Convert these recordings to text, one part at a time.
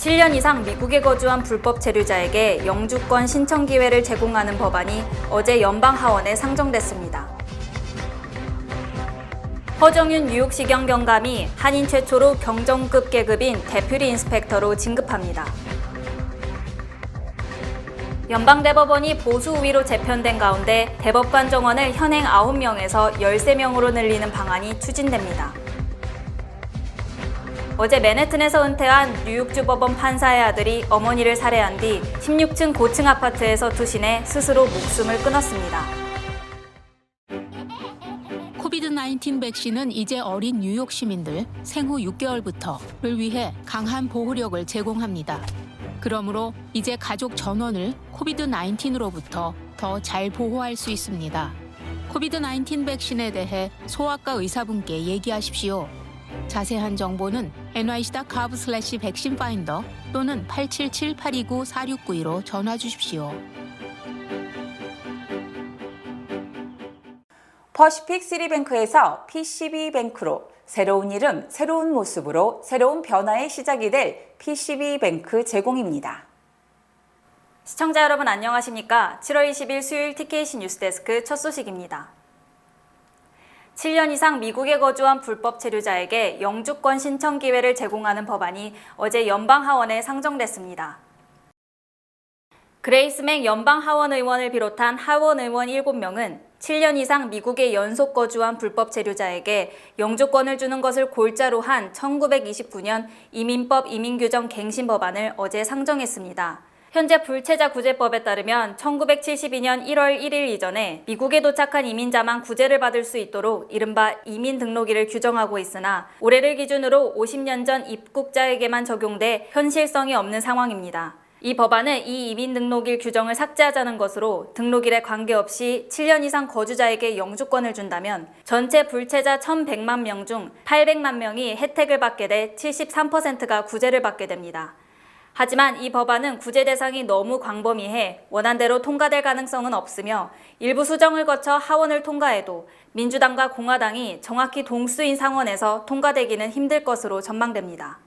7년 이상 미국에 거주한 불법 체류자에게 영주권 신청 기회를 제공하는 법안이 어제 연방 하원에 상정됐습니다. 허정윤 뉴욕시경 경감이 한인 최초로 경정급 계급인 데퓨티 인스펙터로 진급합니다. 연방대법원이 보수 우위로 재편된 가운데 대법관 정원을 현행 9명에서 13명으로 늘리는 방안이 추진됩니다. 어제 맨해튼에서 은퇴한 뉴욕주 법원 판사의 아들이 어머니를 살해한 뒤 16층 고층 아파트에서 투신해 스스로 목숨을 끊었습니다. 코비드-19 백신은 이제 어린 뉴욕 시민들 생후 6개월부터를 위해 강한 보호력을 제공합니다. 그러므로 이제 가족 전원을 코비드-19으로부터 더 잘 보호할 수 있습니다. 코비드-19 백신에 대해 소아과 의사분께 얘기하십시오. 자세한 정보는 nyc.gov/vaccinefinder 또는 877-829-4692로 전화 주십시오. 퍼시픽 시리뱅크에서 PCB뱅크로 새로운 이름, 새로운 모습으로 새로운 변화의 시작이 될 PCB뱅크 제공입니다. 시청자 여러분 안녕하십니까? 7월 20일 수요일 TKC 뉴스데스크 첫 소식입니다. 7년 이상 미국에 거주한 불법 체류자에게 영주권 신청 기회를 제공하는 법안이 어제 연방 하원에 상정됐습니다. 그레이스 맥 연방 하원 의원을 비롯한 하원 의원 7명은 7년 이상 미국에 연속 거주한 불법 체류자에게 영주권을 주는 것을 골자로 한 1929년 이민법 이민규정 갱신 법안을 어제 상정했습니다. 현재 불체자 구제법에 따르면 1972년 1월 1일 이전에 미국에 도착한 이민자만 구제를 받을 수 있도록 이른바 이민 등록일을 규정하고 있으나 올해를 기준으로 50년 전 입국자에게만 적용돼 현실성이 없는 상황입니다. 이 법안은 이 이민 등록일 규정을 삭제하자는 것으로 등록일에 관계없이 7년 이상 거주자에게 영주권을 준다면 전체 불체자 1,100만 명 중 800만 명이 혜택을 받게 돼 73%가 구제를 받게 됩니다. 하지만 이 법안은 구제 대상이 너무 광범위해 원안대로 통과될 가능성은 없으며 일부 수정을 거쳐 하원을 통과해도 민주당과 공화당이 정확히 동수인 상원에서 통과되기는 힘들 것으로 전망됩니다.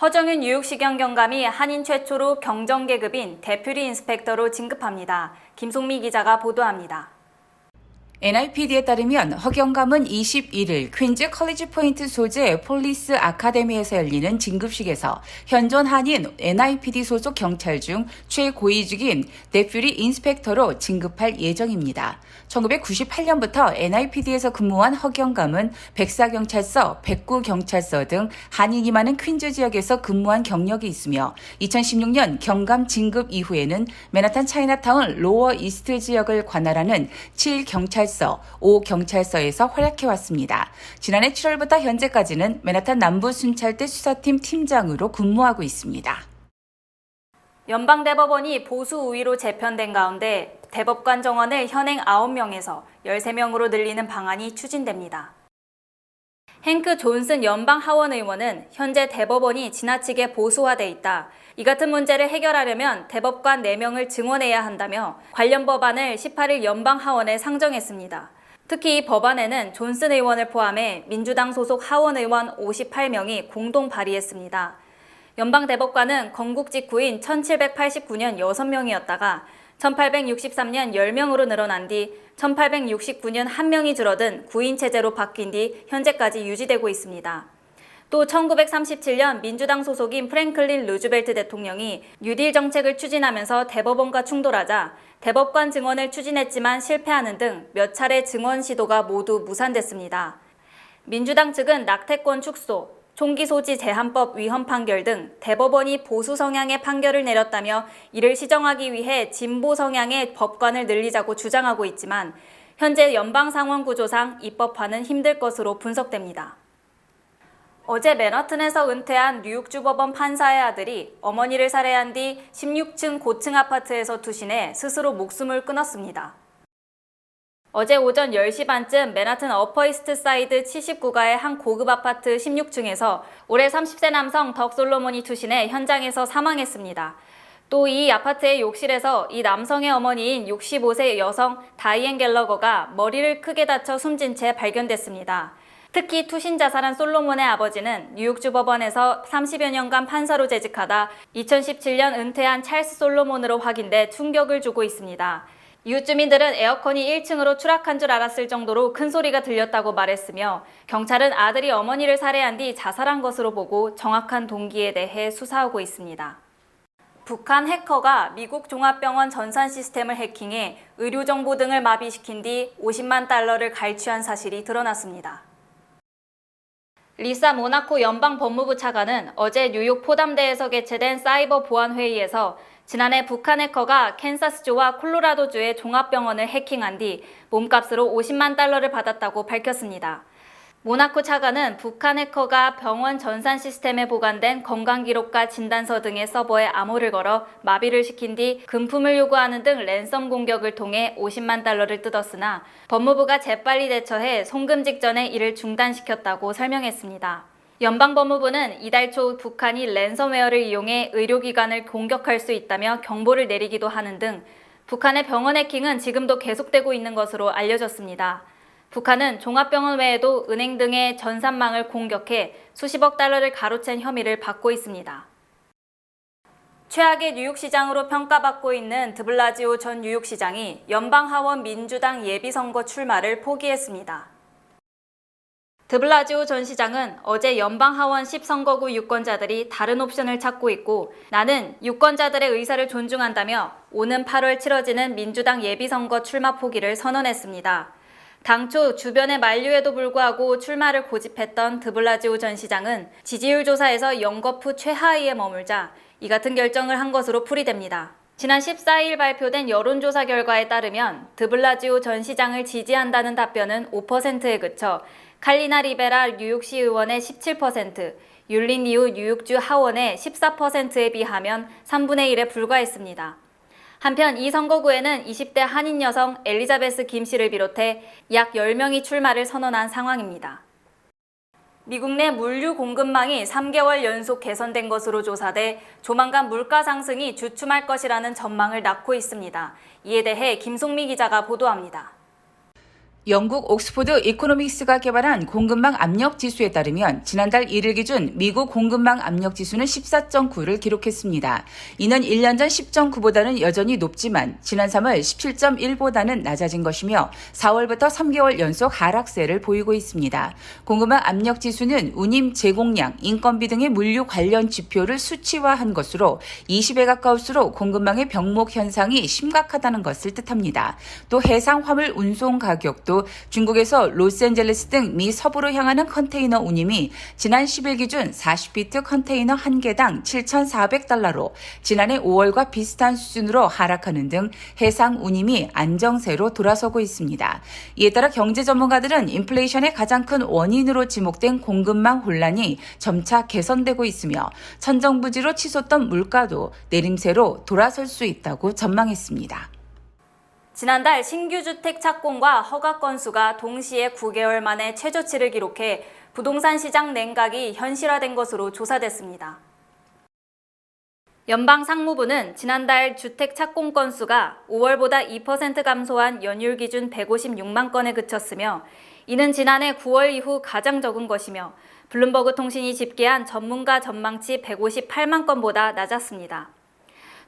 허정윤 뉴욕시경 경감이 한인 최초로 경정계급인 데퓨티 인스펙터로 진급합니다. 김송미 기자가 보도합니다. NIPD에 따르면 허경감은 21일 퀸즈 컬리지 포인트 소재 폴리스 아카데미에서 열리는 진급식에서 현존 한인 NIPD 소속 경찰 중 최고위직인 데퓨티 인스펙터로 진급할 예정입니다. 1998년부터 NIPD에서 근무한 허경감은 백사경찰서, 백구경찰서 등 한인이 많은 퀸즈 지역에서 근무한 경력이 있으며 2016년 경감 진급 이후에는 맨하탄 차이나타운 로어 이스트 지역을 관할하는 7경찰서, 5경찰서에서 활약해왔습니다. 지난해 7월부터 현재까지는 맨하탄 남부 순찰대 수사팀 팀장으로 근무하고 있습니다. 연방대법원이 보수 우위로 재편된 가운데 대법관 정원을 현행 9명에서 13명으로 늘리는 방안이 추진됩니다. 행크 존슨 연방 하원 의원은 현재 대법원이 지나치게 보수화돼 있다. 이 같은 문제를 해결하려면 대법관 4명을 증원해야 한다며 관련 법안을 18일 연방 하원에 상정했습니다. 특히 이 법안에는 존슨 의원을 포함해 민주당 소속 하원 의원 58명이 공동 발의했습니다. 연방 대법관은 건국 직후인 1789년 6명이었다가 1863년 10명으로 늘어난 뒤 1869년 1명이 줄어든 구인 체제로 바뀐 뒤 현재까지 유지되고 있습니다. 또 1937년 민주당 소속인 프랭클린 루즈벨트 대통령이 뉴딜 정책을 추진하면서 대법원과 충돌하자 대법관 증원을 추진했지만 실패하는 등 몇 차례 증원 시도가 모두 무산됐습니다. 민주당 측은 낙태권 축소, 총기 소지 제한법 위헌 판결 등 대법원이 보수 성향의 판결을 내렸다며 이를 시정하기 위해 진보 성향의 법관을 늘리자고 주장하고 있지만 현재 연방 상원 구조상 입법화는 힘들 것으로 분석됩니다. 어제 맨하튼에서 은퇴한 뉴욕주 법원 판사의 아들이 어머니를 살해한 뒤 16층 고층 아파트에서 투신해 스스로 목숨을 끊었습니다. 어제 오전 10시 반쯤 맨하튼 어퍼이스트 사이드 79가의 한 고급 아파트 16층에서 올해 30세 남성 덕 솔로몬이 투신해 현장에서 사망했습니다. 또 이 아파트의 욕실에서 이 남성의 어머니인 65세 여성 다이앤 갤러거가 머리를 크게 다쳐 숨진 채 발견됐습니다. 특히 투신 자살한 솔로몬의 아버지는 뉴욕주 법원에서 30여 년간 판사로 재직하다 2017년 은퇴한 찰스 솔로몬으로 확인돼 충격을 주고 있습니다. 이웃 주민들은 에어컨이 1층으로 추락한 줄 알았을 정도로 큰 소리가 들렸다고 말했으며 경찰은 아들이 어머니를 살해한 뒤 자살한 것으로 보고 정확한 동기에 대해 수사하고 있습니다. 북한 해커가 미국 종합병원 전산 시스템을 해킹해 의료 정보 등을 마비시킨 뒤 50만 달러를 갈취한 사실이 드러났습니다. 리사 모나코 연방법무부 차관은 어제 뉴욕 포담대에서 개최된 사이버 보안 회의에서 지난해 북한 해커가 캔사스주와 콜로라도주의 종합병원을 해킹한 뒤 몸값으로 50만 달러를 받았다고 밝혔습니다. 모나코 차관은 북한 해커가 병원 전산 시스템에 보관된 건강기록과 진단서 등의 서버에 암호를 걸어 마비를 시킨 뒤 금품을 요구하는 등 랜섬 공격을 통해 50만 달러를 뜯었으나 법무부가 재빨리 대처해 송금 직전에 이를 중단시켰다고 설명했습니다. 연방법무부는 이달 초 북한이 랜섬웨어를 이용해 의료기관을 공격할 수 있다며 경보를 내리기도 하는 등 북한의 병원 해킹은 지금도 계속되고 있는 것으로 알려졌습니다. 북한은 종합병원 외에도 은행 등의 전산망을 공격해 수십억 달러를 가로챈 혐의를 받고 있습니다. 최악의 뉴욕시장으로 평가받고 있는 드블라지오 전 뉴욕시장이 연방하원 민주당 예비선거 출마를 포기했습니다. 드블라지오 전 시장은 어제 연방하원 10선거구 유권자들이 다른 옵션을 찾고 있고 나는 유권자들의 의사를 존중한다며 오는 8월 치러지는 민주당 예비선거 출마 포기를 선언했습니다. 당초 주변의 만류에도 불구하고 출마를 고집했던 드블라지오 전 시장은 지지율 조사에서 연거푸 최하위에 머물자 이 같은 결정을 한 것으로 풀이됩니다. 지난 14일 발표된 여론조사 결과에 따르면 드블라지오 전 시장을 지지한다는 답변은 5%에 그쳐 칼리나 리베라 뉴욕시 의원의 17%, 율린 리우 뉴욕주 하원의 14%에 비하면 3분의 1에 불과했습니다. 한편 이 선거구에는 20대 한인 여성 엘리자베스 김 씨를 비롯해 약 10명이 출마를 선언한 상황입니다. 미국 내 물류 공급망이 3개월 연속 개선된 것으로 조사돼 조만간 물가 상승이 주춤할 것이라는 전망을 낳고 있습니다. 이에 대해 김송미 기자가 보도합니다. 영국 옥스포드 이코노믹스가 개발한 공급망 압력 지수에 따르면 지난달 1일 기준 미국 공급망 압력 지수는 14.9를 기록했습니다. 이는 1년 전 10.9보다는 여전히 높지만 지난 3월 17.1보다는 낮아진 것이며 4월부터 3개월 연속 하락세를 보이고 있습니다. 공급망 압력 지수는 운임 제공량, 인건비 등의 물류 관련 지표를 수치화한 것으로 20에 가까울수록 공급망의 병목 현상이 심각하다는 것을 뜻합니다. 또 해상 화물 운송 가격도 중국에서 로스앤젤레스 등 미 서부로 향하는 컨테이너 운임이 지난 10일 기준 40피트 컨테이너 1개당 7,400달러로 지난해 5월과 비슷한 수준으로 하락하는 등 해상 운임이 안정세로 돌아서고 있습니다. 이에 따라 경제 전문가들은 인플레이션의 가장 큰 원인으로 지목된 공급망 혼란이 점차 개선되고 있으며 천정부지로 치솟던 물가도 내림세로 돌아설 수 있다고 전망했습니다. 지난달 신규 주택 착공과 허가 건수가 동시에 9개월 만에 최저치를 기록해 부동산 시장 냉각이 현실화된 것으로 조사됐습니다. 연방상무부는 지난달 주택 착공 건수가 5월보다 2% 감소한 연율 기준 156만 건에 그쳤으며 이는 지난해 9월 이후 가장 적은 것이며 블룸버그 통신이 집계한 전문가 전망치 158만 건보다 낮았습니다.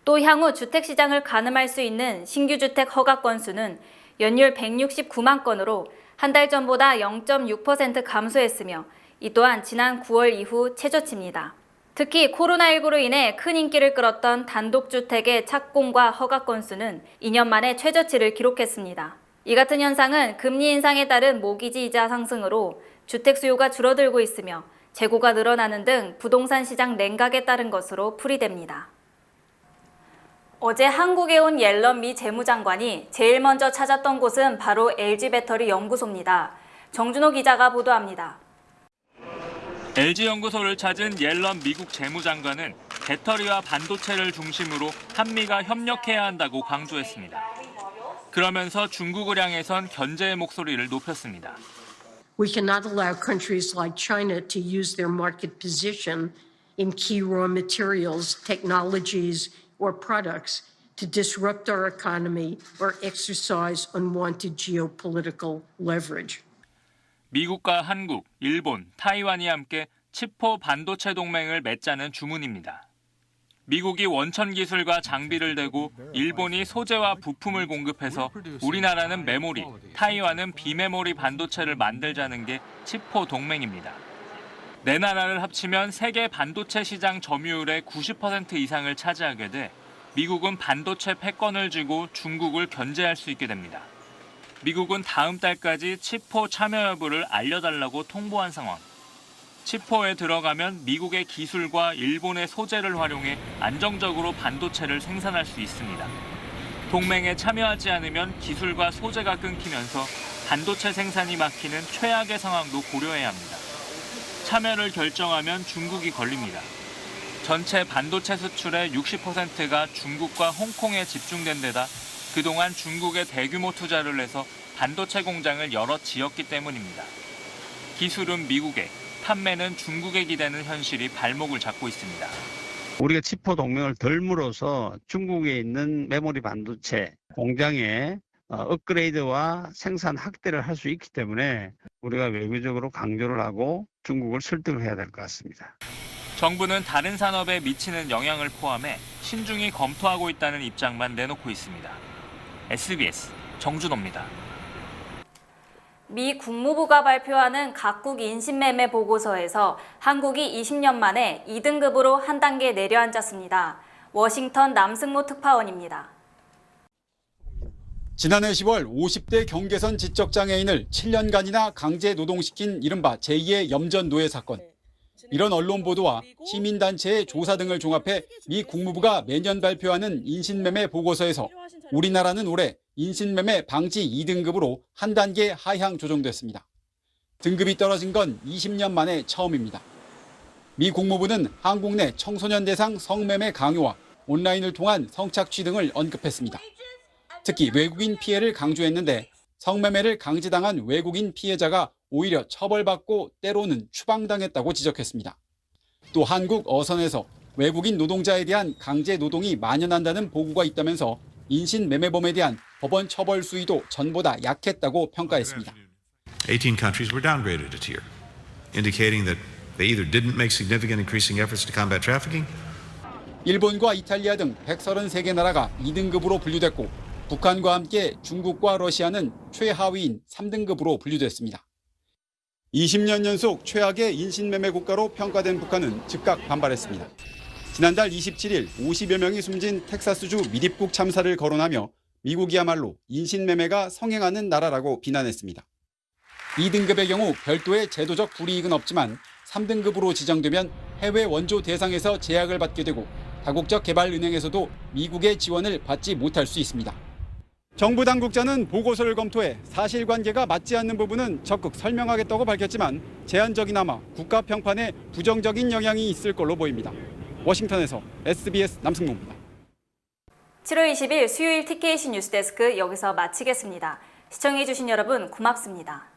또 향후 주택시장을 가늠할 수 있는 신규 주택 허가 건수는 연율 169만 건으로 한 달 전보다 0.6% 감소했으며 이 또한 지난 9월 이후 최저치입니다. 특히 코로나19로 인해 큰 인기를 끌었던 단독주택의 착공과 허가 건수는 2년 만에 최저치를 기록했습니다. 이 같은 현상은 금리 인상에 따른 모기지 이자 상승으로 주택 수요가 줄어들고 있으며 재고가 늘어나는 등 부동산 시장 냉각에 따른 것으로 풀이됩니다. 어제 한국에 온 옐런 미 재무장관이 제일 먼저 찾았던 곳은 바로 LG배터리 연구소입니다. 정준호 기자가 보도합니다. LG연구소를 찾은 옐런 미국 재무장관은 배터리와 반도체를 중심으로 한미가 협력해야 한다고 강조했습니다. 그러면서 중국을 향해선 견제의 목소리를 높였습니다. We cannot allow countries like China to use their market position in key raw materials, technologies, or products to disrupt our economy or exercise unwanted geopolitical leverage. 미국과 한국, 일본, 타이완이 함께 치포 반도체 동맹을 맺자는 주문입니다. 미국이 원천 기술과 장비를 대고 일본이 소재와 부품을 공급해서 우리나라는 메모리, 타이완은 비메모리 반도체를 만들자는 게 치포 동맹입니다. 네 나라를 합치면 세계 반도체 시장 점유율의 90% 이상을 차지하게 돼 미국은 반도체 패권을 쥐고 중국을 견제할 수 있게 됩니다. 미국은 다음 달까지 치포 참여 여부를 알려달라고 통보한 상황. 치포에 들어가면 미국의 기술과 일본의 소재를 활용해 안정적으로 반도체를 생산할 수 있습니다. 동맹에 참여하지 않으면 기술과 소재가 끊기면서 반도체 생산이 막히는 최악의 상황도 고려해야 합니다. 참여를 결정하면 중국이 걸립니다. 전체 반도체 수출의 60%가 중국과 홍콩에 집중된 데다 그동안 중국에 대규모 투자를 해서 반도체 공장을 여러 지었기 때문입니다. 기술은 미국에, 판매는 중국에 기대는 현실이 발목을 잡고 있습니다. 우리가 치포 동맹을 덜므로써 중국에 있는 메모리 반도체 공장에 업그레이드와 생산 확대를 할 수 있기 때문에 우리가 외교적으로 강조를 하고 중국을 설득을 해야 될 것 같습니다. 정부는 다른 산업에 미치는 영향을 포함해 신중히 검토하고 있다는 입장만 내놓고 있습니다. SBS 정준호입니다. 미 국무부가 발표하는 각국 인신매매 보고서에서 한국이 20년 만에 2등급으로 한 단계 내려앉았습니다. 워싱턴 남승모 특파원입니다. 지난해 10월 50대 경계선 지적장애인을 7년간이나 강제 노동시킨 이른바 제2의 염전 노예 사건. 이런 언론 보도와 시민단체의 조사 등을 종합해 미 국무부가 매년 발표하는 인신매매 보고서에서 우리나라는 올해 인신매매 방지 2등급으로 한 단계 하향 조정됐습니다. 등급이 떨어진 건 20년 만에 처음입니다. 미 국무부는 한국 내 청소년 대상 성매매 강요와 온라인을 통한 성착취 등을 언급했습니다. 특히 외국인 피해를 강조했는데 성매매를 강제당한 외국인 피해자가 오히려 처벌받고 때로는 추방당했다고 지적했습니다. 또 한국 어선에서 외국인 노동자에 대한 강제 노동이 만연한다는 보고가 있다면서 인신매매범에 대한 법원 처벌 수위도 전보다 약했다고 평가했습니다. 18 countries were downgraded a tier, indicating that they either didn't make significant increasing efforts to combat trafficking. 일본과 이탈리아 등 133개 나라가 2등급으로 분류됐고 북한과 함께 중국과 러시아는 최하위인 3등급으로 분류됐습니다. 20년 연속 최악의 인신매매 국가로 평가된 북한은 즉각 반발했습니다. 지난달 27일 50여 명이 숨진 텍사스주 미립국 참사를 거론하며 미국이야말로 인신매매가 성행하는 나라라고 비난했습니다. 2등급의 경우 별도의 제도적 불이익은 없지만 3등급으로 지정되면 해외 원조 대상에서 제약을 받게 되고 다국적 개발은행에서도 미국의 지원을 받지 못할 수 있습니다. 정부 당국자는 보고서를 검토해 사실관계가 맞지 않는 부분은 적극 설명하겠다고 밝혔지만 제한적이나마 국가 평판에 부정적인 영향이 있을 걸로 보입니다. 워싱턴에서 SBS 남승모입니다. 7월 20일 수요일 TKC 뉴스데스크 여기서 마치겠습니다. 시청해주신 여러분 고맙습니다.